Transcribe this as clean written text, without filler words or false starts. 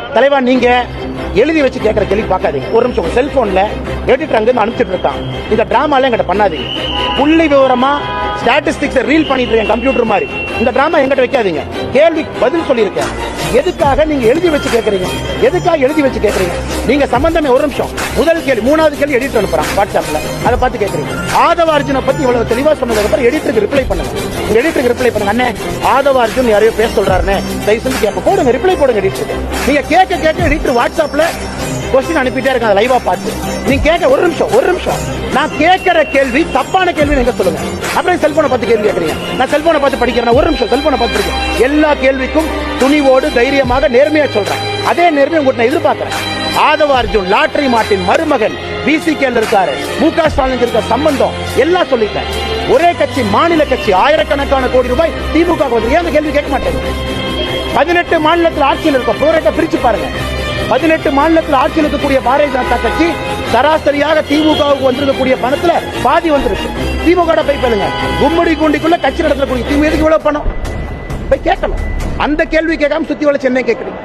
தலைவா நீங்க எழுதி வச்சு கேட்கிற கேள்வி பார்க்காதீங்க. ஒரு நிமிஷம் செல்போன்ல எடிட்டர் அங்க அனுப்பிச்சிட்டு இருக்கான். இந்த டிராமால எங்கிட்ட பண்ணாதீங்க. புள்ளி விவரமா ஸ்டாட்டிஸ்டிக்ஸ் ரீல் பண்ணிட்டு இருக்கேன் கம்ப்யூட்டர் மாதிரி. இந்த டிராமா எங்கிட்ட வைக்காதீங்க. கேள்வி பதில் சொல்லியிருக்கேன். எதுக்காக நீங்க எழுதி வச்சு கேட்கறீங்க? எதுக்காக எழுதி வச்சு கேட்கறீங்க? நீங்க சம்பந்தமே ஒரு நிமிஷம். முதல் கேள்வி, மூணாவது கேள்வி எடிட்டர் அனுப்புறான் வாட்ஸ்அப்ல. அதை பார்த்து கேட்கறீங்க. ஆதவ அர்ஜுனை பத்தி இவ்வளவு தெளிவா சொன்னதுக்கு அப்புறம் எடிட்டருக்கு ரிப்ளை பண்ணுங்க. எடிட்டருக்கு ரிப்ளை பண்ணுங்க. அண்ணே ஆதவ அர்ஜுன் யாரையோ பேச சொல்றாருன்னு தயவு செஞ்சு கேட்க போடுங்க. ரிப்ளை போடுங்க எடிட்டருக்கு. நீங்க கேட்க எடிட்டர் வாட்ஸ்அப்ல கொஸ்டின் அனுப்பிட்டே இருக்காங்க லைவா பார்த்து. நீங்க கேட்க ஒரு நிமிஷம். நான் கேட்கிற கேள்வி தப்பான கேள்வி நீங்க சொல்லுங்க. அப்புறம் செல்போனை பார்த்து கேள்வி கேட்கறீங்க. நான் செல்போனை பார்த்து படிக்கிறேன். ஒரு நிமிஷம் செல்போனை பார்த்து படிக்கிறேன். எல்லா கேள்விக்கும் துணிவோடு தைரியமாக நேர்மையா சொல்றேன். அதே நேர்மையை உங்கள்கிட்ட எதிர்பார்க்கிறேன். ஆதவ அர்ஜுன் லாட்டரி மாட்டின் மருமகன், பிசிகேல இருக்காரு, முக ஸ்டாலின் இருக்க சம்பந்தம் எல்லாம் சொல்லிட்டேன். ஒரே கட்சி, மாநில கட்சி, ஆயிரக்கணக்கான கோடி ரூபாய் திமுக வந்து ஏன் கேள்வி கேட்க மாட்டேங்க? 18 மாநிலத்தில் ஆட்சியில் இருக்க புரோரேட்டை பிரிச்சு பாருங்க. 18 மாநிலத்தில் ஆட்சியில் இருக்கக்கூடிய பாரதிய ஜனதா கட்சி சராசரியாக திமுகவுக்கு வந்திருக்கக்கூடிய பணத்துல பாதி வந்திருக்கு. திமுக போய் பேருங்க. கும்மிடி குண்டிக்குள்ள கட்சி நடத்தக்கூடிய திமுக இவ்வளவு பணம் போய் கேட்கணும். அந்த கேள்வி கேட்காம சுத்தி வள சென்னை கேட்கறீங்க.